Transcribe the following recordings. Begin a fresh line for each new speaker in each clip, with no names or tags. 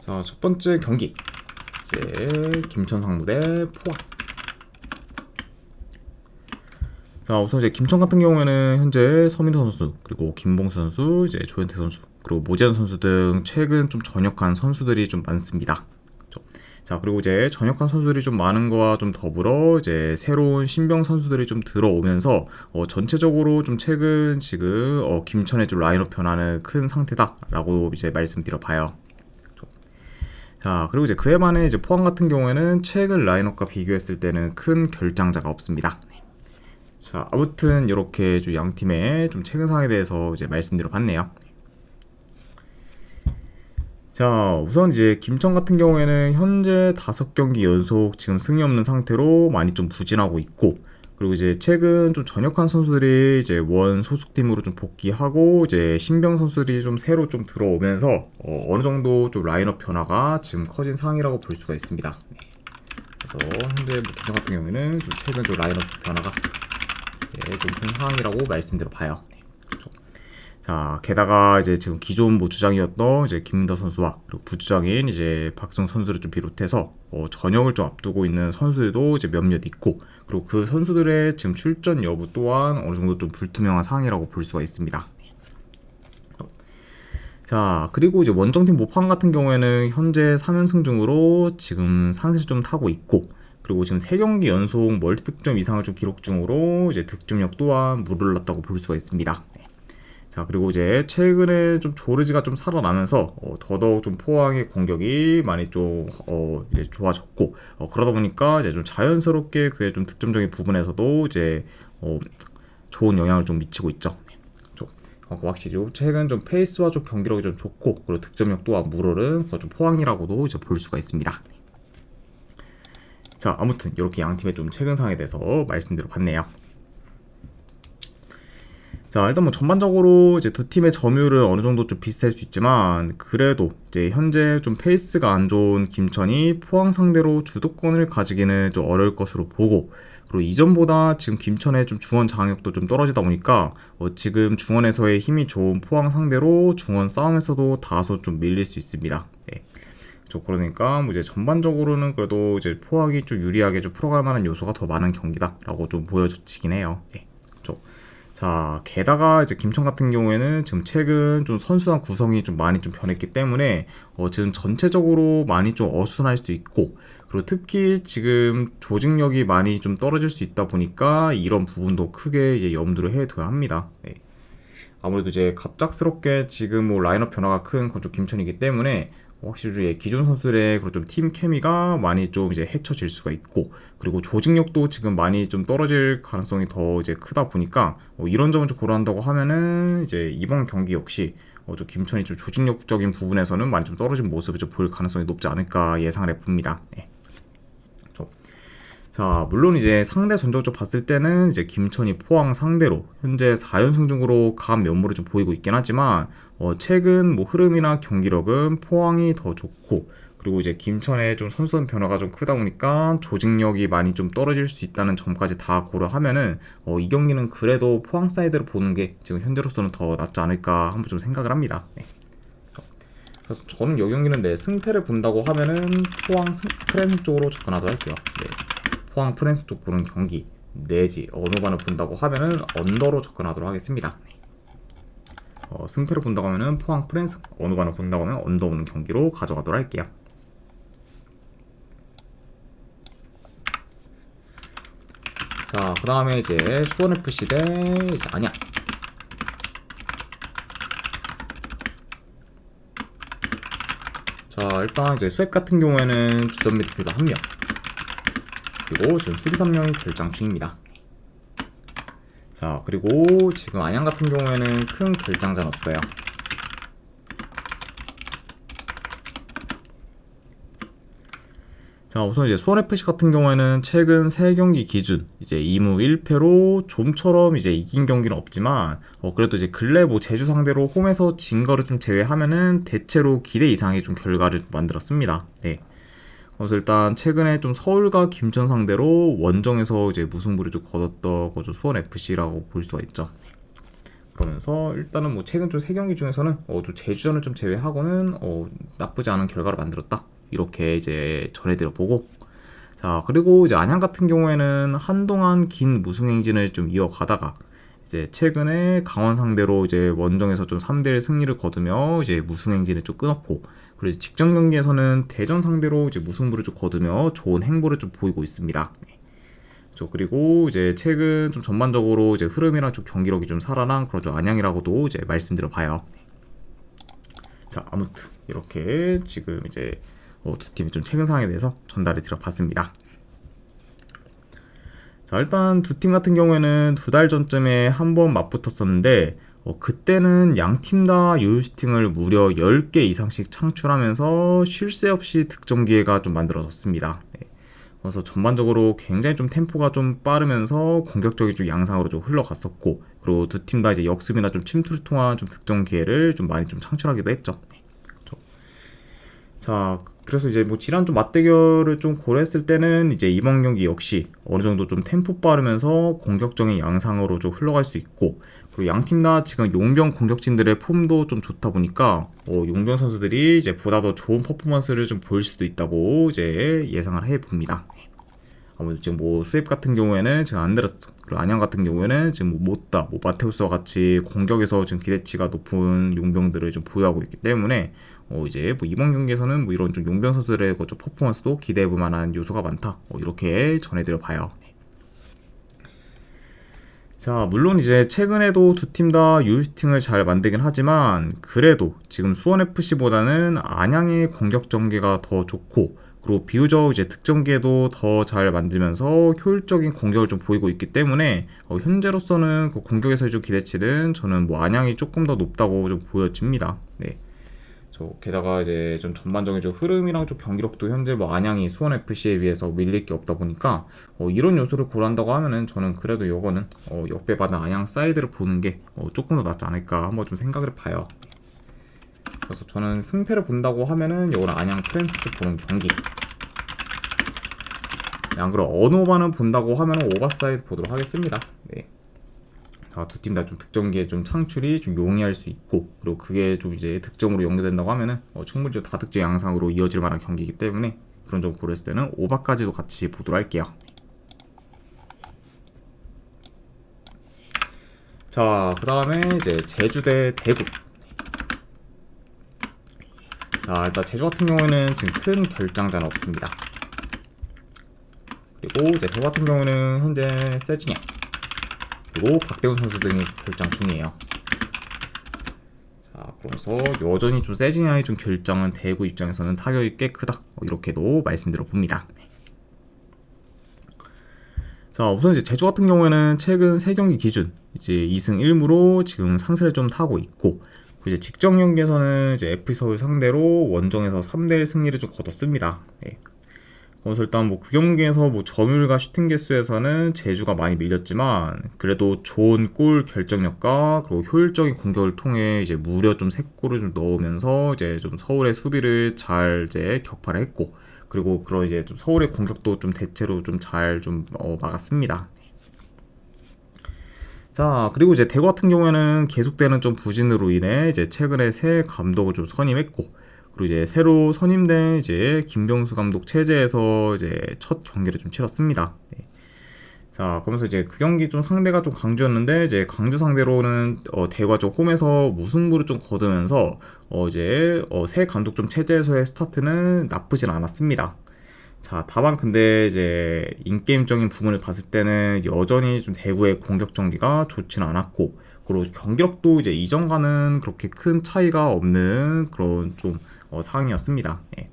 자, 첫 번째 경기 이제 김천 상무 대 포항. 자, 우선 이제 김천 같은 경우에는 현재 서민호 선수, 그리고 김봉수 선수, 이제 조현태 선수, 그리고 모재현 선수 등 최근 좀 전역한 선수들이 좀 많습니다. 그렇죠? 자, 그리고 이제 전역한 선수들이 좀 많은 거와 좀 더불어 이제 새로운 신병 선수들이 좀 들어오면서 전체적으로 좀 최근 지금 김천의 좀 라인업 변화는 큰 상태다라고 이제 말씀드려 봐요. 자, 그리고 이제 그에 반해 이제 포항 같은 경우에는 최근 라인업과 비교했을 때는 큰 결장자가 없습니다. 자, 아무튼 이렇게 좀 양 팀의 좀 최근 상황에 대해서 이제 말씀드려 봤네요. 자, 우선 이제 김천 같은 경우에는 현재 5경기 연속 지금 승이 없는 상태로 많이 좀 부진하고 있고, 그리고 이제 최근 좀 전역한 선수들이 이제 원 소속팀으로 좀 복귀하고 이제 신병 선수들이 좀 새로 좀 들어오면서 어느 정도 좀 라인업 변화가 지금 커진 상황이라고 볼 수가 있습니다. 그래서 현재 김천 같은 경우에는 좀 최근 좀 라인업 변화가 좀 큰 상황이라고 말씀드려 봐요. 그렇죠. 자, 게다가 이제 지금 기존 주장이었던 이제 김민더 선수와 그리고 부주장인 이제 박승 선수를 좀 비롯해서 전역을 좀 앞두고 있는 선수들도 이제 몇몇 있고, 그리고 그 선수들의 지금 출전 여부 또한 어느 정도 좀 불투명한 상황이라고 볼 수가 있습니다. 자, 그리고 이제 원정팀 모판 같은 경우에는 현재 3연승 중으로 지금 상승을 좀 타고 있고, 그리고 지금 3경기 연속 멀티 득점 이상을 좀 기록 중으로 이제 득점력 또한 물올랐다고 볼 수가 있습니다. 자, 그리고 이제 최근에 좀 조르지가 좀 살아나면서 더더욱 좀 포항의 공격이 많이 좀 이제 좋아졌고, 그러다 보니까 이제 좀 자연스럽게 그의 좀 득점적인 부분에서도 이제 좋은 영향을 좀 미치고 있죠. 확실히 좀 최근 좀 페이스와 좀 경기력이 좀 좋고, 그리고 득점력 또한 물오른 좀 포항이라고도 이제 볼 수가 있습니다. 자, 아무튼 이렇게 양 팀의 좀 최근 상황에 대해서 말씀드려 봤네요. 자, 일단 전반적으로 이제 두 팀의 점유율은 어느 정도 좀 비슷할 수 있지만, 그래도 이제 현재 좀 페이스가 안 좋은 김천이 포항 상대로 주도권을 가지기는 좀 어려울 것으로 보고, 그리고 이전보다 지금 김천의 좀 중원 장악력도 좀 떨어지다 보니까 지금 중원에서의 힘이 좋은 포항 상대로 중원 싸움에서도 다소 좀 밀릴 수 있습니다. 네. 그러니까 이제 전반적으로는 그래도 이제 포항이 좀 유리하게 좀 풀어갈 만한 요소가 더 많은 경기다라고 좀 보여지긴 해요. 네. 그렇죠. 자, 게다가 이제 김천 같은 경우에는 지금 최근 좀 선수단 구성이 좀 많이 좀 변했기 때문에 지금 전체적으로 많이 좀 어수선할 수도 있고, 그리고 특히 지금 조직력이 많이 좀 떨어질 수 있다 보니까 이런 부분도 크게 이제 염두를 해둬야 합니다. 네. 아무래도 이제 갑작스럽게 지금 라인업 변화가 큰 건 좀 김천이기 때문에 확실히 기존 선수들의 그런 좀 팀 케미가 많이 좀 이제 해쳐질 수가 있고, 그리고 조직력도 지금 많이 좀 떨어질 가능성이 더 이제 크다 보니까 이런 점을 좀 고려한다고 하면은 이제 이번 경기 역시 좀 김천이 좀 조직력적인 부분에서는 많이 좀 떨어진 모습을 좀 볼 가능성이 높지 않을까 예상을 해봅니다. 네. 자, 물론 이제 상대 전적을 봤을 때는 이제 김천이 포항 상대로 현재 4연승 중으로 간 면모를 좀 보이고 있긴 하지만 최근 흐름이나 경기력은 포항이 더 좋고, 그리고 이제 김천의 좀 선수단 변화가 좀 크다 보니까 조직력이 많이 좀 떨어질 수 있다는 점까지 다 고려하면은 이 경기는 그래도 포항 사이드로 보는 게 지금 현재로서는 더 낫지 않을까 한번 좀 생각을 합니다. 네. 그래서 저는 이 경기는 승패를 본다고 하면은 포항 프랜스 쪽으로 접근하도록 할게요. 네. 포항 프랜스 쪽 보는 경기 내지 어느 반을 본다고 하면은 언더로 접근하도록 하겠습니다. 승패를 본다고 하면은 포항 프랜스, 어느 반을 본다고 하면 언더 오는 경기로 가져가도록 할게요. 자, 그 다음에 이제 수원FC 대 이제 안양. 자, 일단 이제 수앱 같은 경우에는 주전 미드필더 1명, 그리고 지금 수비 3명이 결장 중입니다. 자, 그리고 지금 안양 같은 경우에는 큰 결장자는 없어요. 자, 우선 이제 수원FC 같은 경우에는 최근 3경기 기준 이제 2무 1패로 좀처럼 이제 이긴 경기는 없지만 그래도 이제 근래 제주 상대로 홈에서 진 거를 좀 제외하면은 대체로 기대 이상의 좀 결과를 만들었습니다. 네. 그래서 일단 최근에 좀 서울과 김천 상대로 원정에서 이제 무승부를 좀 거뒀던 거죠. 수원FC라고 볼 수가 있죠. 그러면서 일단은 뭐 최근 좀 3경기 중에서는 좀 제주전을 좀 제외하고는 나쁘지 않은 결과를 만들었다, 이렇게 이제 전해드려 보고, 자 그리고 이제 안양 같은 경우에는 한동안 긴 무승 행진을 좀 이어가다가 이제 최근에 강원 상대로 이제 원정에서 좀 3대1 승리를 거두며 이제 무승 행진을 좀 끊었고, 그리고 이제 직전 경기에서는 대전 상대로 이제 무승부를 좀 거두며 좋은 행보를 좀 보이고 있습니다. 그리고 이제 최근 좀 전반적으로 이제 흐름이랑 좀 경기력이 좀 살아난 그런 좀 안양이라고도 이제 말씀드려 봐요. 자 아무튼 이렇게 지금 이제 두 팀의 좀 최근 상황에 대해서 전달을 드려봤습니다. 자 일단 두 팀 같은 경우에는 2달 전쯤에 한번 맞붙었었는데 그때는 양 팀 다 유효슈팅을 무려 10개 이상씩 창출하면서 쉴 새 없이 득점 기회가 좀 만들어졌습니다. 그래서 전반적으로 굉장히 좀 템포가 좀 빠르면서 공격적인 좀 양상으로 좀 흘러갔었고, 그리고 두 팀 다 이제 역습이나 좀 침투를 통한 좀 득점 기회를 좀 많이 좀 창출하기도 했죠. 자, 그래서 이제 뭐 지난 좀 맞대결을 좀 고려했을 때는 이제 이번 경기 역시 어느 정도 좀 템포 빠르면서 공격적인 양상으로 좀 흘러갈 수 있고, 그리고 양 팀 다 지금 용병 공격진들의 폼도 좀 좋다 보니까 용병 선수들이 이제 보다 더 좋은 퍼포먼스를 좀 보일 수도 있다고 이제 예상을 해 봅니다. 아무래도 지금 뭐 수협 같은 경우에는 지금 안데르슨, 그리고 안양 같은 경우에는 지금 뭐 모따, 뭐 마테우스와 같이 공격에서 지금 기대치가 높은 용병들을 좀 보유하고 있기 때문에 이제 뭐 이번 경기에서는 뭐 이런 좀 용병 선수들의 좀 퍼포먼스도 기대해 볼 만한 요소가 많다, 이렇게 전해드려 봐요. 자 물론 이제 최근에도 두 팀 다 유효슈팅을 잘 만들긴 하지만, 그래도 지금 수원FC보다는 안양의 공격 전개가 더 좋고, 그리고 비교적 이제 득점 기회도 더 잘 만들면서 효율적인 공격을 좀 보이고 있기 때문에 현재로서는 그 공격에서의 좀 기대치는 저는 뭐 안양이 조금 더 높다고 좀 보여집니다. 네. 게다가 이제 좀 전반적인 좀 흐름이랑 좀 경기력도 현재 뭐 안양이 수원 FC에 비해서 밀릴 게 없다 보니까 이런 요소를 고려한다고 하면은 저는 그래도 요거는 역배받은 안양 사이드를 보는 게 조금 더 낫지 않을까 한번 좀 생각을 봐요. 그래서 저는 승패를 본다고 하면은 요거는 안양 프랜차이즈 보는 경기, 안 그럼 어느 오바는 본다고 하면은 오버사이드 보도록 하겠습니다. 네. 두 팀 다 좀 득점기에 좀 창출이 좀 용이할 수 있고, 그리고 그게 좀 이제 득점으로 연결된다고 하면은 충분히 좀 다득점 양상으로 이어질 만한 경기이기 때문에 그런 점 고려했을 때는 오바까지도 같이 보도록 할게요. 자, 그 다음에 이제 제주 대 대구. 자, 일단 제주 같은 경우에는 지금 큰 결장자는 없습니다. 그리고 이제 대구 같은 경우는 현재 세징야, 그리고 박대훈 선수 등이 결장 중이에요. 자, 그래서 여전히 좀 세징야의 좀 결장은 대구 입장에서는 타격이 꽤 크다, 이렇게도 말씀드려 봅니다. 자, 우선 이제 제주 같은 경우에는 최근 3경기 기준 이제 2승 1무로 지금 상세를 좀 타고 있고, 이제 직전 경기에서는 이제 FC 서울 상대로 원정에서 3대1 승리를 좀 거뒀습니다. 네. 그래서 일단 뭐 그 경기에서 뭐 점유율과 슈팅 개수에서는 제주가 많이 밀렸지만, 그래도 좋은 골 결정력과 그리고 효율적인 공격을 통해 이제 무려 좀 3골을 좀 넣으면서 이제 좀 서울의 수비를 잘 이제 격파를 했고, 그리고 그런 이제 좀 서울의 공격도 좀 대체로 좀 잘 좀 막았습니다. 자, 그리고 이제 대구 같은 경우에는 계속되는 좀 부진으로 인해 이제 최근에 새 감독을 좀 선임했고, 그리고 이제 새로 선임된 이제 김병수 감독 체제에서 이제 첫 경기를 좀 치렀습니다. 네. 자, 그러면서 이제 그 경기 좀 상대가 좀 강주였는데, 이제 강주 상대로는 대구가 좀 홈에서 무승부를 좀 거두면서 이제 새 감독 좀 체제에서의 스타트는 나쁘진 않았습니다. 자, 다만 근데 이제 인게임적인 부분을 봤을 때는 여전히 좀 대구의 공격 전개가 좋지는 않았고, 그리고 경기력도 이제 이전과는 그렇게 큰 차이가 없는 그런 좀 상황이었습니다. 예.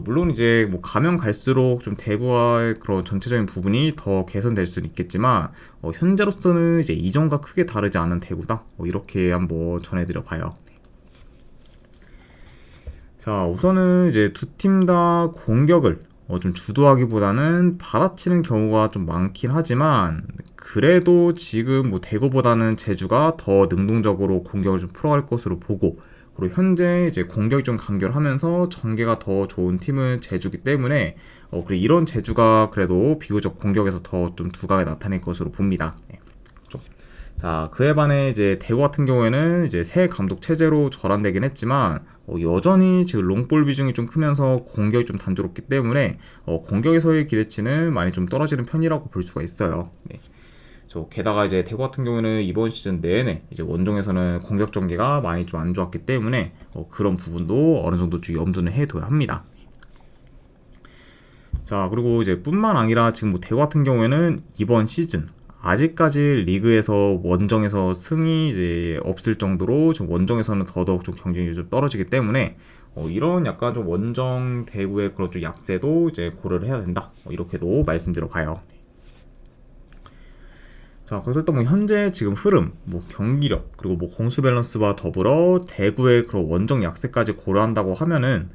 물론 이제 뭐 가면 갈수록 좀 대구와의 그런 전체적인 부분이 더 개선될 수는 있겠지만 현재로서는 이제 이전과 크게 다르지 않은 대구다, 이렇게 한번 전해드려 봐요. 자, 우선은 이제 두 팀 다 공격을 좀 주도하기보다는 받아치는 경우가 좀 많긴 하지만, 그래도 지금 뭐 대구보다는 제주가 더 능동적으로 공격을 좀 풀어갈 것으로 보고, 그리고 현재 이제 공격이 좀 간결하면서 전개가 더 좋은 팀은 제주기 때문에 그리고 이런 제주가 그래도 비교적 공격에서 더 좀 두각을 나타낼 것으로 봅니다. 네. 자, 그에 반해 이제 대구 같은 경우에는 이제 새 감독 체제로 전환되긴 했지만 여전히 지금 롱볼 비중이 좀 크면서 공격이 좀 단조롭기 때문에 공격에서의 기대치는 많이 좀 떨어지는 편이라고 볼 수가 있어요. 네. 게다가 이제 대구 같은 경우는 이번 시즌 내내 이제 원정에서는 공격 전개가 많이 좀 안 좋았기 때문에 그런 부분도 어느 정도 좀 염두는 해둬야 합니다. 자, 그리고 이제 뿐만 아니라 지금 뭐 대구 같은 경우에는 이번 시즌 아직까지 리그에서 원정에서 승이 이제 없을 정도로 지금 원정에서는 더더욱 좀 경쟁력이 좀 떨어지기 때문에 이런 약간 좀 원정 대구의 그런 좀 약세도 이제 고려를 해야 된다. 이렇게도 말씀드려 봐요. 자, 그래서 일단 뭐 현재 지금 흐름, 뭐 경기력, 그리고 뭐 공수 밸런스와 더불어 대구의 그런 원정 약세까지 고려한다고 하면은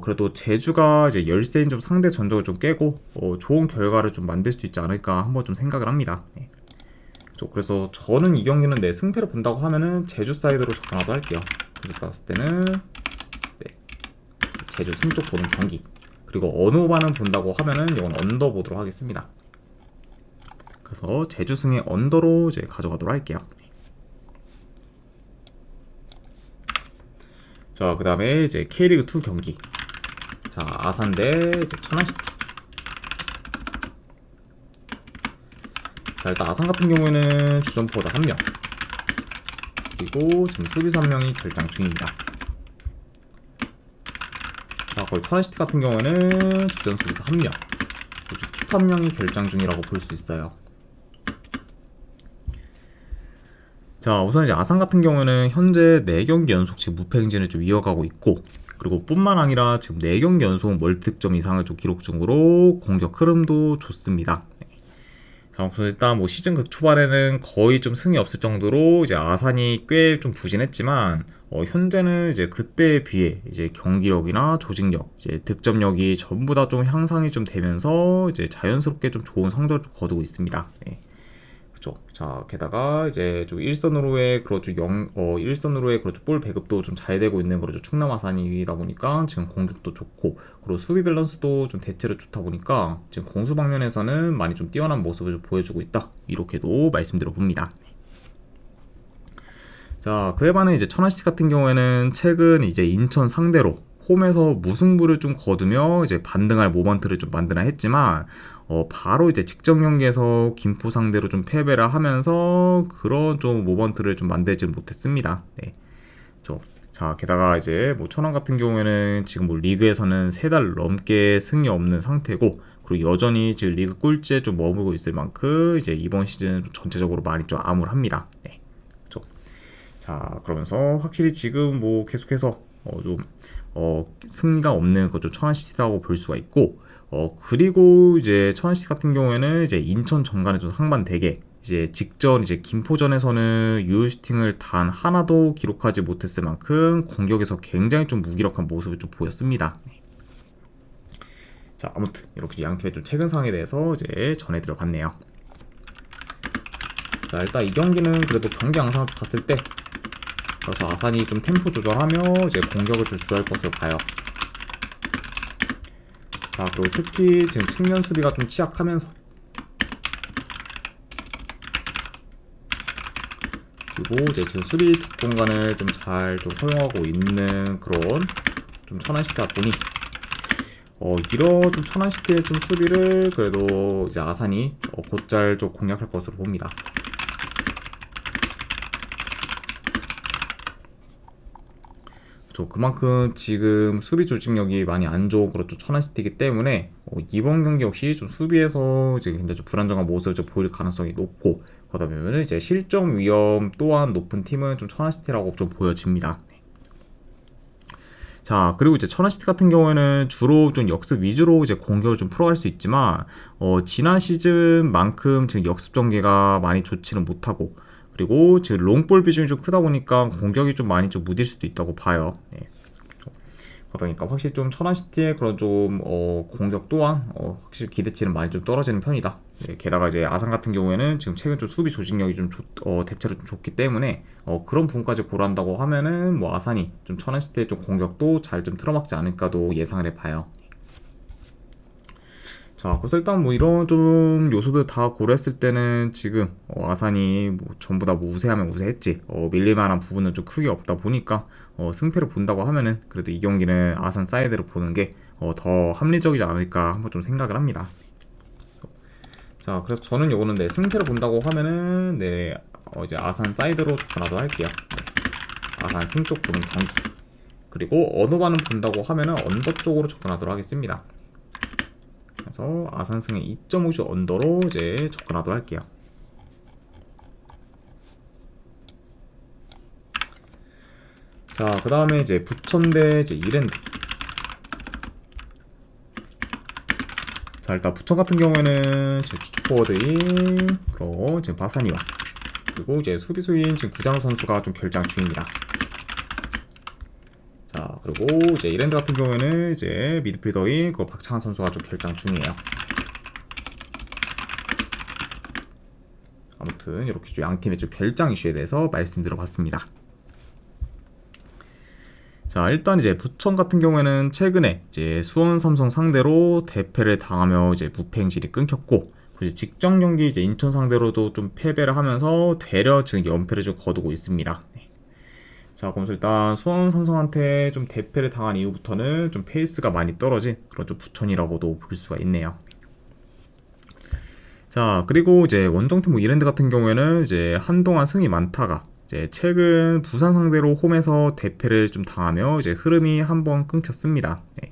그래도 제주가 이제 열세인 좀 상대 전적을 좀 깨고 좋은 결과를 좀 만들 수 있지 않을까 한번 좀 생각을 합니다. 네. 그래서 저는 이 경기는 내 승패를 본다고 하면은 제주 사이드로 접근하도록 할게요. 그렇게 봤을 때는 네, 제주 승 쪽 보는 경기. 그리고 어느 오바는 본다고 하면은 이건 언더 보도록 하겠습니다. 그래서 제주 승의 언더로 이제 가져가도록 할게요. 자, 그 다음에 이제 K리그 2 경기. 자, 아산 대 이제 천안시티. 자, 일단 아산 같은 경우에는 주전포다 1명. 그리고 지금 수비수 1명이 결장 중입니다. 자, 거의 천안시티 같은 경우에는 주전 수비수 1명. 톱 1명이 결장 중이라고 볼 수 있어요. 자, 우선 이제 아산 같은 경우는 현재 4경기 연속 지금 무패 행진을 좀 이어가고 있고, 그리고 뿐만 아니라 지금 4경기 연속 멀티득점 이상을 좀 기록 중으로 공격 흐름도 좋습니다. 자, 그래서 일단 뭐 시즌 극 초반에는 거의 좀 승이 없을 정도로 이제 아산이 꽤 좀 부진했지만, 현재는 이제 그때에 비해 이제 경기력이나 조직력, 이제 득점력이 전부 다 좀 향상이 좀 되면서 이제 자연스럽게 좀 좋은 성적을 좀 거두고 있습니다. 네. 자, 게다가 이제 좀 일선으로의 그렇죠 일선으로의 그렇죠 볼 배급도 좀 잘 되고 있는 그렇죠 충남 아산이다 보니까 지금 공격도 좋고, 그리고 수비 밸런스도 좀 대체로 좋다 보니까 지금 공수 방면에서는 많이 좀 뛰어난 모습을 좀 보여주고 있다. 이렇게도 말씀드려 봅니다. 자, 그에 반해 이제 천안시티 같은 경우에는 최근 이제 인천 상대로 홈에서 무승부를 좀 거두며 이제 반등할 모먼트를 좀 만드나 했지만 바로 이제 직전 경기에서 김포 상대로 좀 패배를 하면서 그런 좀 모먼트를 좀 만들지 못했습니다. 네. 자, 게다가 이제 뭐 천안 같은 경우에는 지금 뭐 리그에서는 3달 넘게 승이 없는 상태고, 그리고 여전히 지금 리그 꼴찌에 좀 머물고 있을 만큼 이제 이번 시즌 전체적으로 많이 좀 암울합니다. 네. 자, 그러면서 확실히 지금 뭐 계속해서 승리가 없는 그죠 천안시티라고 볼 수가 있고, 그리고 이제 천안시티 같은 경우에는 이제 인천 전간에 좀 상반되게 이제 직전 이제 김포전에서는 유효슈팅을 단 하나도 기록하지 못했을 만큼 공격에서 굉장히 좀 무기력한 모습을 좀 보였습니다. 자, 아무튼 이렇게 양 팀의 좀 최근 상황에 대해서 이제 전해드려 봤네요. 자, 일단 이 경기는 그래도 경기 양상을 봤을 때 그래서 아산이 좀 템포 조절하며 이제 공격을 좀 주도할 것으로 봐요. 자, 그리고 특히 지금 측면 수비가 좀 취약하면서, 그리고 이제 지금 수비 뒷공간을 좀 잘 좀 허용하고 있는 그런 좀 천안시티다 보니 이런 좀 천안시티의 좀 수비를 그래도 이제 아산이 곧잘 좀 공략할 것으로 봅니다. 그만큼 지금 수비 조직력이 많이 안 좋은 그렇죠 천안시티이기 때문에 이번 경기 역시 좀 수비에서 이제 굉장히 좀 불안정한 모습을 좀 보일 가능성이 높고, 그러다 보면 이제 실점 위험 또한 높은 팀은 좀 천안시티라고 좀 보여집니다. 자, 그리고 이제 천안시티 같은 경우에는 주로 좀 역습 위주로 이제 공격을 좀 풀어갈 수 있지만 지난 시즌만큼 지금 역습 전개가 많이 좋지는 못하고, 그리고 지금 롱볼 비중이 좀 크다 보니까 공격이 좀 많이 좀 무딜 수도 있다고 봐요. 네. 그러니까 확실히 좀 천안시티의 그런 좀 공격 또한 확실히 기대치는 많이 좀 떨어지는 편이다. 네. 게다가 이제 아산 같은 경우에는 지금 최근 좀 수비 조직력이 좀 대체로 좀 좋기 때문에 그런 부분까지 고려한다고 하면은 뭐 아산이 좀 천안시티의 좀 공격도 잘 좀 틀어막지 않을까도 예상을 해봐요. 자, 그래서 일단 뭐 이런 좀 요소들 다 고려했을 때는 지금 아산이 뭐 전부 다 뭐 우세하면 우세했지 밀릴만한 부분은 좀 크게 없다 보니까 승패를 본다고 하면은 그래도 이 경기는 아산 사이드를 보는 게 더 합리적이지 않을까 한번 좀 생각을 합니다. 자, 그래서 저는 요거는 네, 승패를 본다고 하면은 네, 이제 아산 사이드로 접근하도록 할게요. 네, 아산 승 쪽 보는 경기. 그리고 언어반은 본다고 하면은 언더 쪽으로 접근하도록 하겠습니다. 그래서 아산승의 2.5주 언더로 이제 접근하도록 할게요. 자, 그 다음에 이제 부천대 이제 이랜드. 자, 일단 부천 같은 경우에는 제 추측 포워드인 그리고 지금 바사니와 그리고 이제 수비수인 지금 구장우 선수가 좀 결장 중입니다. 자, 그리고 이제 이랜드 같은 경우에는 이제 미드필더인 그 박창한 선수가 좀 결장 중이에요. 아무튼 이렇게 좀 양팀의 좀 결장 이슈에 대해서 말씀드려봤습니다. 자, 일단 이제 부천 같은 경우에는 최근에 이제 수원 삼성 상대로 대패를 당하며 이제 무패 행진이 끊겼고, 이제 직전 경기 이제 인천 상대로도 좀 패배를 하면서 되려 지금 연패를 좀 거두고 있습니다. 네. 자, 그러면서 일단 수원 삼성한테 좀 대패를 당한 이후부터는 좀 페이스가 많이 떨어진 그런 좀 부천이라고도 볼 수가 있네요. 자, 그리고 이제 원정팀 이랜드 같은 경우에는 이제 한동안 승이 많다가 이제 최근 부산 상대로 홈에서 대패를 좀 당하며 이제 흐름이 한번 끊겼습니다. 네.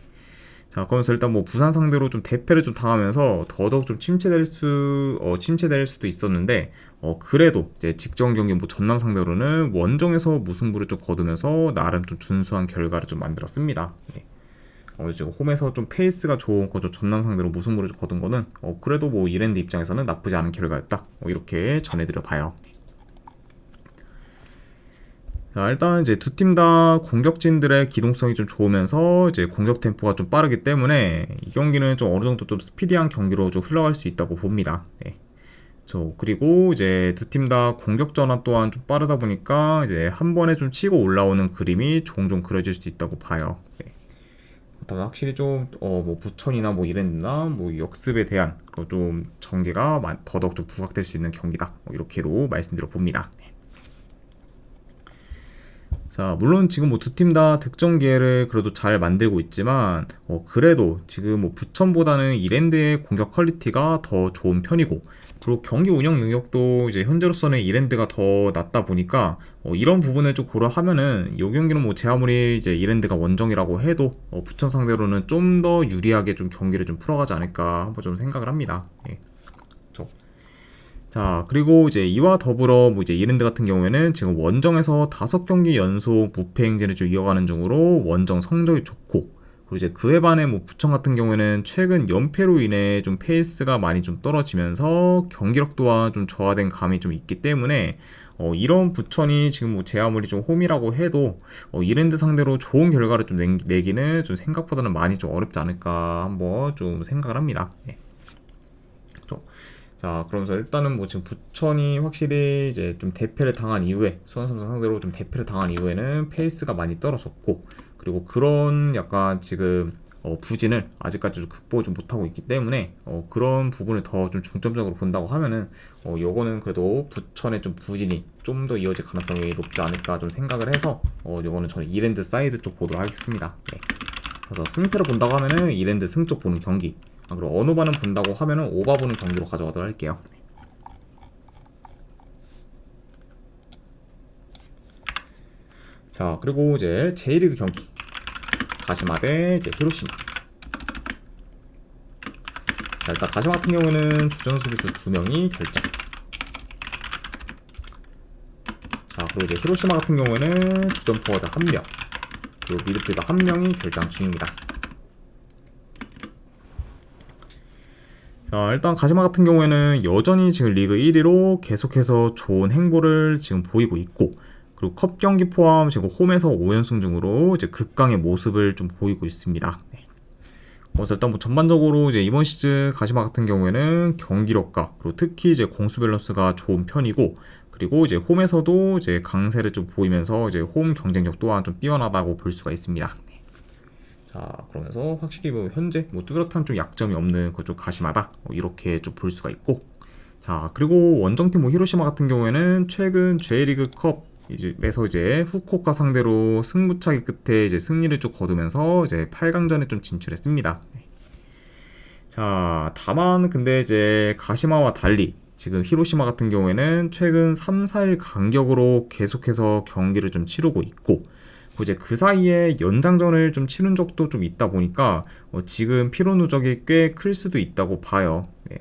자, 그러면서 일단 뭐 부산 상대로 좀 대패를 좀 당하면서 더더욱 좀 침체될 수도 있었는데 그래도 이제 직전 경기 뭐 전남 상대로는 원정에서 무승부를 좀 거두면서 나름 좀 준수한 결과를 좀 만들었습니다. 네. 지금 홈에서 좀 페이스가 좋은 거죠. 전남 상대로 무승부를 거둔 거는 그래도 뭐 이랜드 입장에서는 나쁘지 않은 결과였다. 이렇게 전해드려 봐요. 자, 일단 이제 두 팀 다 공격진들의 기동성이 좀 좋으면서 이제 공격 템포가 좀 빠르기 때문에 이 경기는 좀 어느 정도 좀 스피디한 경기로 좀 흘러갈 수 있다고 봅니다. 네. 그리고 이제 두 팀 다 공격 전환 또한 좀 빠르다 보니까 이제 한 번에 좀 치고 올라오는 그림이 종종 그려질 수 있다고 봐요. 네. 확실히 좀 뭐 부천이나 뭐 이랜드나 뭐 역습에 대한 좀 전개가 더더욱 좀 부각될 수 있는 경기다. 이렇게도 말씀드려 봅니다. 네. 자, 물론 지금 뭐 두 팀 다 득점 기회를 그래도 잘 만들고 있지만 그래도 지금 뭐 부천보다는 이랜드의 공격 퀄리티가 더 좋은 편이고, 그리고 경기 운영 능력도 이제 현재로서는 이랜드가 더 낫다 보니까 이런 부분을 좀 고려하면은 이 경기는 뭐 제 아무리 이제 이랜드가 원정이라고 해도 부천 상대로는 좀 더 유리하게 좀 경기를 좀 풀어가지 않을까 한번 좀 생각을 합니다. 예. 자, 그리고 이제 이와 더불어 뭐 이제 이랜드 같은 경우에는 지금 원정에서 5경기 연속 무패 행진을 좀 이어가는 중으로 원정 성적이 좋고, 그리고 이제 그에 반해 뭐 부천 같은 경우에는 최근 연패로 인해 좀 페이스가 많이 좀 떨어지면서 경기력 또한 좀 저하된 감이 좀 있기 때문에 이런 부천이 지금 뭐 제 아무리 좀 홈이라고 해도 이랜드 상대로 좋은 결과를 좀 내기는 좀 생각보다는 많이 좀 어렵지 않을까 한번 좀 생각을 합니다. 네. 자, 그러면서 일단은 뭐 지금 부천이 확실히 이제 좀 대패를 당한 이후에 수원 삼성 상대로 좀 대패를 당한 이후에는 페이스가 많이 떨어졌고, 그리고 그런 약간 지금 부진을 아직까지 좀 극복을 좀 못하고 있기 때문에 그런 부분을 더 좀 중점적으로 본다고 하면은 요거는 그래도 부천의 좀 부진이 좀 더 이어질 가능성이 높지 않을까 좀 생각을 해서 요거는 저는 이랜드 사이드 쪽 보도록 하겠습니다. 네. 그래서 승패를 본다고 하면은 이랜드 승 쪽 보는 경기, 그리고 언어반은 본다고 하면은 오바 보는 경기로 가져가도록 할게요. 자, 그리고 이제 J리그 경기 가시마 대 이제 히로시마. 자, 일단 가시마 같은 경우는 주전 수비수 2명이 결장. 자, 그리고 이제 히로시마 같은 경우에는 주전 포워드 1명, 그리고 미드필더 1명이 결장 중입니다. 자, 일단 가시마 같은 경우에는 여전히 지금 리그 1위로 계속해서 좋은 행보를 지금 보이고 있고, 그리고 컵 경기 포함 지금 홈에서 5연승 중으로 이제 극강의 모습을 좀 보이고 있습니다. 네. 그래서 일단 뭐 전반적으로 이제 이번 시즌 가시마 같은 경우에는 경기력과 그리고 특히 이제 공수 밸런스가 좋은 편이고, 그리고 이제 홈에서도 이제 강세를 좀 보이면서 이제 홈 경쟁력 또한 좀 뛰어나다고 볼 수가 있습니다. 네. 자, 그러면서 확실히 뭐 현재 뭐 뚜렷한 좀 약점이 없는 그좀 가시마다 이렇게 좀 볼 수가 있고. 자, 그리고 원정팀 뭐 히로시마 같은 경우에는 최근 J리그컵 에서 이제 후쿠오카 상대로 승부차기 끝에 이제 승리를 좀 거두면서 이제 8강전에 좀 진출했습니다. 자, 다만 근데 이제 가시마와 달리 지금 히로시마 같은 경우에는 최근 3, 4일 간격으로 계속해서 경기를 좀 치르고 있고, 이제 그 사이에 연장전을 좀 치른 적도 좀 있다 보니까 지금 피로 누적이 꽤 클 수도 있다고 봐요. 네.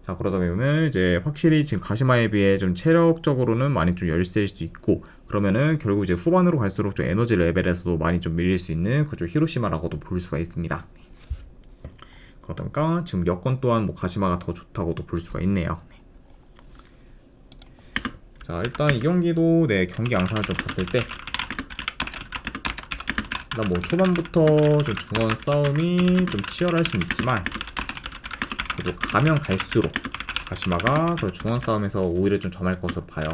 자, 그러다 보면 이제 확실히 지금 가시마에 비해 좀 체력적으로는 많이 좀 열세일 수 있고, 그러면은 결국 이제 후반으로 갈수록 좀 에너지 레벨에서도 많이 좀 밀릴 수 있는 그좀 히로시마라고도 볼 수가 있습니다. 그러다 보니까 지금 여건 또한 뭐 가시마가 더 좋다고도 볼 수가 있네요. 자, 일단 이 경기도 네, 경기 양상을 좀 봤을 때 일단 뭐 초반부터 좀 중원 싸움이 좀 치열할 수는 있지만, 그래도 가면 갈수록 가시마가 그 중원 싸움에서 오히려 좀 점할 것으로 봐요.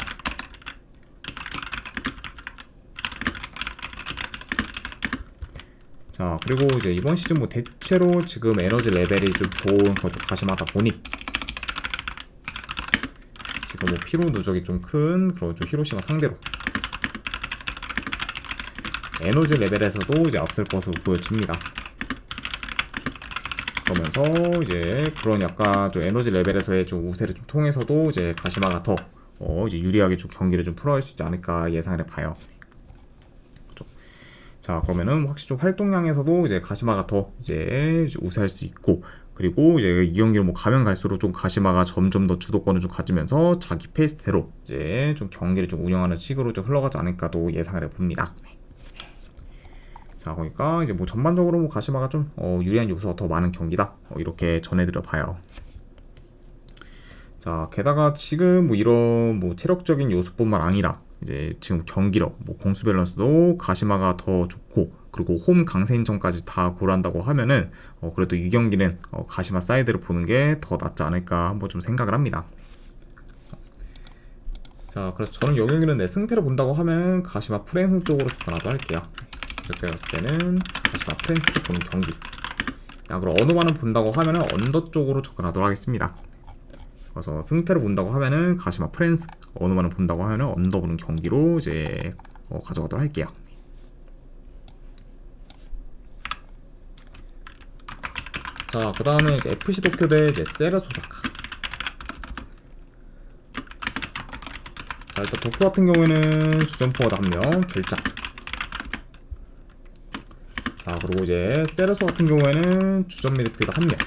자, 그리고 이제 이번 시즌 뭐 대체로 지금 에너지 레벨이 좀 좋은 가시마다 보니 지금 뭐 피로 누적이 좀 큰 그런 좀 히로시마 상대로 에너지 레벨에서도 이제 앞설 것으로 보여집니다. 그러면서 이제 그런 약간 좀 에너지 레벨에서의 좀 우세를 좀 통해서도 이제 가시마가 더 이제 유리하게 좀 경기를 좀 풀어갈 수 있지 않을까 예상을 해봐요. 그렇죠? 자, 그러면은 확실히 좀 활동량에서도 이제 가시마가 더 이제 우세할 수 있고, 그리고 이제 이 경기를 뭐 가면 갈수록 좀 가시마가 점점 더 주도권을 좀 가지면서 자기 페이스대로 이제 좀 경기를 좀 운영하는 식으로 좀 흘러가지 않을까도 예상을 해봅니다. 자, 그러니까 이제 뭐 전반적으로 뭐 가시마가 좀 유리한 요소가 더 많은 경기다, 이렇게 전해드려 봐요. 자, 게다가 지금 뭐 이런 뭐 체력적인 요소뿐만 아니라 이제 지금 경기력, 뭐 공수 밸런스도 가시마가 더 좋고, 그리고 홈 강세인전까지 다 고려한다고 하면은 그래도 이 경기는 가시마 사이드를 보는 게 더 낫지 않을까 한번 좀 생각을 합니다. 자, 그래서 저는 이 경기는 내 승패를 본다고 하면 가시마 프랜스 쪽으로 접근하도록 할게요. 이렇게 봤을 때는 가시마 프랜스 쪽 보는 경기, 약으로 언어만을 본다고 하면은 언더 쪽으로 접근하도록 하겠습니다. 그래서 승패를 본다고 하면은 가시마 프랜스, 언어만을 본다고 하면은 언더 보는 경기로 이제 가져가도록 할게요. 자, 그 다음에 이제 FC 도쿄 대 이제 세레스 오사카. 자, 일단 도쿄 같은 경우에는 주전 포워드 1명 결장. 자, 그리고 이제 세레소 같은 경우에는 주전 미드필더 1명,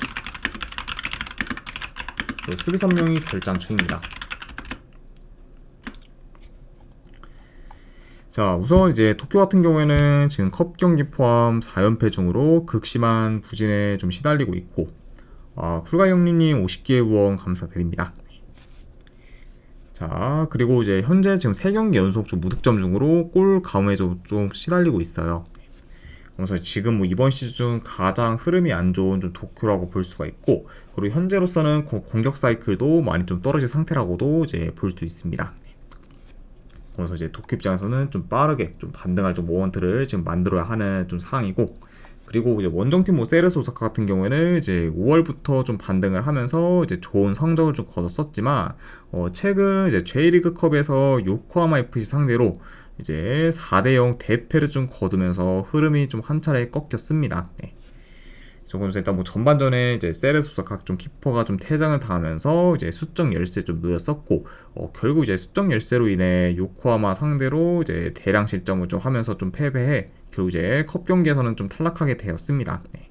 수비 3명이 결장 중입니다. 자, 우선 이제 도쿄 같은 경우에는 지금 컵 경기 포함 4연패 중으로 극심한 부진에 좀 시달리고 있고, 쿨가 형님 50개의 후원 감사드립니다. 자, 그리고 이제 현재 지금 3경기 연속 좀 무득점 중으로 골 가뭄에 좀 시달리고 있어요. 그래서 지금 뭐 이번 시즌 가장 흐름이 안 좋은 좀 도쿄라고 볼 수가 있고, 그리고 현재로서는 공격 사이클도 많이 좀 떨어진 상태라고도 이제 볼 수 있습니다. 그래서 이제 도쿄 입장에서는 좀 빠르게 좀 반등할 좀 모먼트를 지금 만들어야 하는 좀 상황이고, 그리고 이제 원정팀 뭐 세레스 오사카 같은 경우에는 이제 5월부터 좀 반등을 하면서 이제 좋은 성적을 좀 거뒀었지만, 최근 이제 J리그컵에서 요코하마 FC 상대로 이제 4대0 대패를 좀 거두면서 흐름이 좀 한 차례 꺾였습니다. 네. 그래서 일단 뭐 전반전에 이제 세레스 오사카 좀 키퍼가 좀 퇴장을 당하면서 이제 수적 열세 좀 놓였었고, 결국 이제 수적 열세로 인해 요코하마 상대로 이제 대량 실점을 좀 하면서 좀 패배해 결국 이제 컵 경기에서는 좀 탈락하게 되었습니다. 네.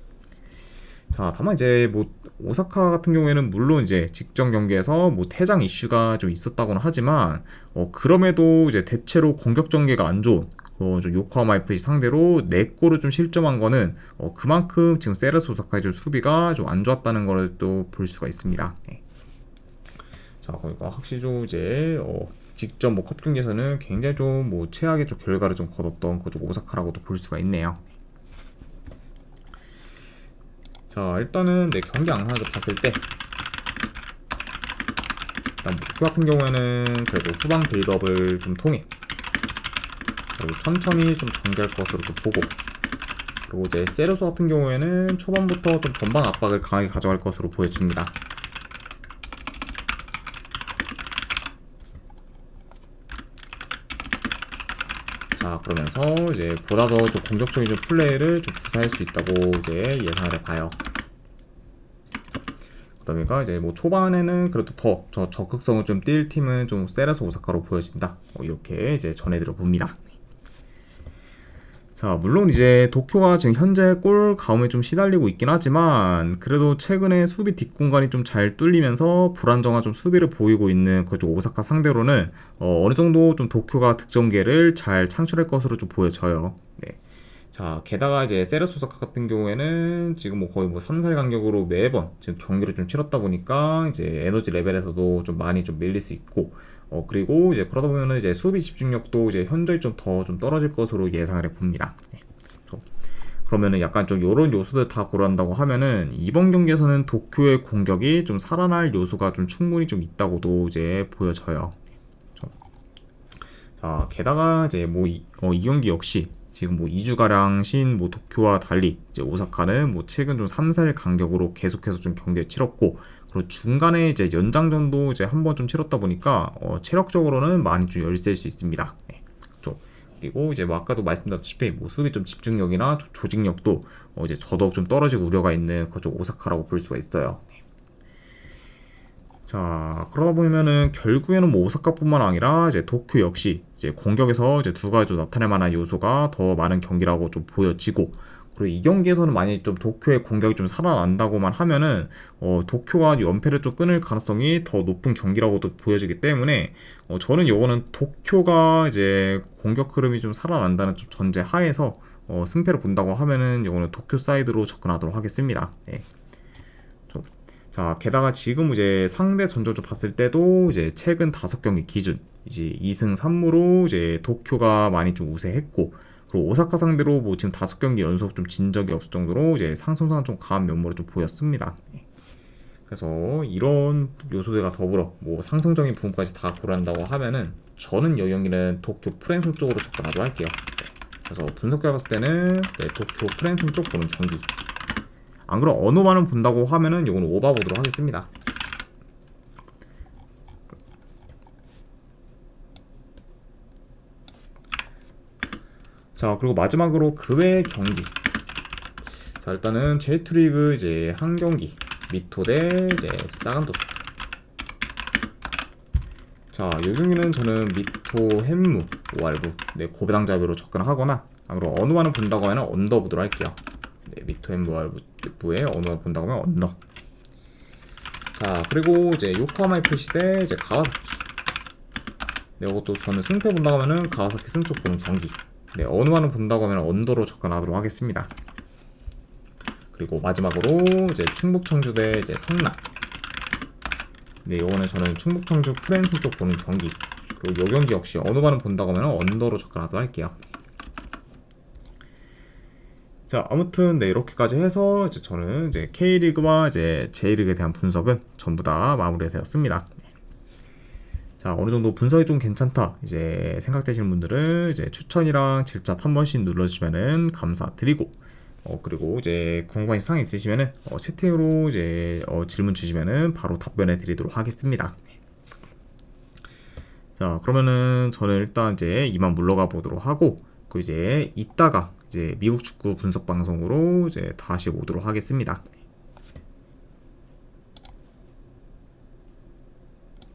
자, 다만 이제 뭐 오사카 같은 경우에는 물론 이제 직전 경기에서 뭐 퇴장 이슈가 좀 있었다고는 하지만 그럼에도 이제 대체로 공격 전개가 안 좋은 좀 요코하마 FC 상대로 4골을 좀 실점한 거는 그만큼 지금 세레스 오사카의 좀 수비가 좀 안 좋았다는 걸 또 볼 수가 있습니다. 네. 자, 그러니까 확실히 좀 이제 직전 뭐 컵 경기에서는 굉장히 좀 뭐 최악의 좀 결과를 좀 거뒀던 그 오사카라고도 볼 수가 있네요. 자, 일단은 내 경기 양상을 봤을 때 일단 목표 같은 경우에는 그래도 후방 빌드업을 좀 통해 그리고 천천히 좀 전개할 것으로 좀 보고, 그리고 이제 세레소 같은 경우에는 초반부터 좀 전방 압박을 강하게 가져갈 것으로 보여집니다. 자, 그러면서 이제 보다 더 좀 공격적인 좀 플레이를 좀 구사할 수 있다고 이제 예상을 해봐요. 그다음에가 이제 뭐 초반에는 그래도 더 적극성을 좀 띌 팀은 좀 세레소 오사카로 보여진다. 이렇게 이제 전해드려 봅니다. 자, 물론 이제 도쿄가 지금 현재 골 가움에 좀 시달리고 있긴 하지만 그래도 최근에 수비 뒷공간이 좀 잘 뚫리면서 불안정한 좀 수비를 보이고 있는 그쪽 오사카 상대로는 어느 정도 좀 도쿄가 득점계를 잘 창출할 것으로 좀 보여져요. 네. 자, 게다가 이제 세레소 오사카 같은 경우에는 지금 뭐 거의 뭐 3살 간격으로 매번 지금 경기를 좀 치렀다 보니까 이제 에너지 레벨에서도 좀 많이 좀 밀릴 수 있고 그리고 이제 그러다 보면은 이제 수비 집중력도 이제 현저히 좀 더 좀 떨어질 것으로 예상을 해봅니다. 네. 그러면은 약간 좀 요런 요소들 다 고려한다고 하면은 이번 경기에서는 도쿄의 공격이 좀 살아날 요소가 좀 충분히 좀 있다고도 이제 보여져요. 자, 게다가 이제 뭐 이 경기 역시 지금 뭐 2주가량 신 뭐 도쿄와 달리 이제 오사카는 뭐 최근 좀 3살 간격으로 계속해서 좀 경기를 치렀고 그리고 중간에 이제 연장전도 이제 한번 좀 치렀다 보니까 체력적으로는 많이 좀 열세일 수 있습니다. 네. 그리고 이제 뭐 아까도 말씀드렸다시피 뭐 수비 좀 집중력이나 조직력도 이제 더더욱 좀 떨어질 우려가 있는 그쪽 오사카라고 볼 수가 있어요. 네. 자, 그러다 보면은 결국에는 뭐 오사카뿐만 아니라 이제 도쿄 역시 이제 공격에서 이제 두 가지 좀 나타낼 만한 요소가 더 많은 경기라고 좀 보여지고 그리고 이 경기에서는 만약에 좀 도쿄의 공격이 좀 살아난다고만 하면은 도쿄가 연패를 좀 끊을 가능성이 더 높은 경기라고도 보여지기 때문에 저는 요거는 도쿄가 이제 공격 흐름이 좀 살아난다는 좀 전제 하에서 승패를 본다고 하면은 요거는 도쿄 사이드로 접근하도록 하겠습니다. 네. 자, 게다가 지금 이제 상대 전적을 봤을 때도 이제 최근 5경기 기준 이제 2승 3무로 이제 도쿄가 많이 좀 우세했고 그리고 오사카 상대로 뭐 지금 5경기 연속 좀 진 적이 없을 정도로 이제 상승상 좀 강한 면모를 좀 보였습니다. 그래서 이런 요소들과 더불어 뭐 상승적인 부분까지 다 고려한다고 하면은 저는 이 경기는 도쿄 프랜승 쪽으로 접근하도록 할게요. 그래서 분석해 봤을 때는 네, 도쿄 프랜승 쪽 보는 경기. 안 그럼 언어만은 본다고 하면은 이건 오바 보도록 하겠습니다. 자, 그리고 마지막으로 그 외 경기. 자, 일단은 J2 리그 이제 한 경기 미토 대 이제 사간토스. 자, 이 경기는 저는 미토 햄무 오알부 네, 고배당자비로 접근하거나 안 그럼 언어만은 본다고 하면 언더 보도록 할게요. 네, 미토 햄무 오알부의 언어만 본다고 하면 언더. 자, 그리고 이제 요코하마 FC 대 이제 가와사키. 네, 이것도 저는 승패 본다고 하면은 가와사키 승쪽 보는 경기. 네, 언어만은 본다고 하면 언더로 접근하도록 하겠습니다. 그리고 마지막으로 이제 충북 청주 대 이제 성남. 네, 이거는 저는 충북 청주 프랜스 쪽 보는 경기. 그리고 이 경기 역시 언어만은 본다고 하면 언더로 접근하도록 할게요. 자, 아무튼 네, 이렇게까지 해서 이제 저는 이제 K리그와 이제 J리그에 대한 분석은 전부 다 마무리가 되었습니다. 자, 어느 정도 분석이 좀 괜찮다 이제 생각되시는 분들은 이제 추천이랑 질차 한 번씩 눌러주시면은 감사드리고 그리고 이제 궁금한 사항 있으시면은 채팅으로 이제 질문 주시면은 바로 답변해 드리도록 하겠습니다. 자, 그러면은 저는 일단 이제 이만 물러가 보도록 하고 그 이제 이따가 이제 미국 축구 분석 방송으로 이제 다시 오도록 하겠습니다.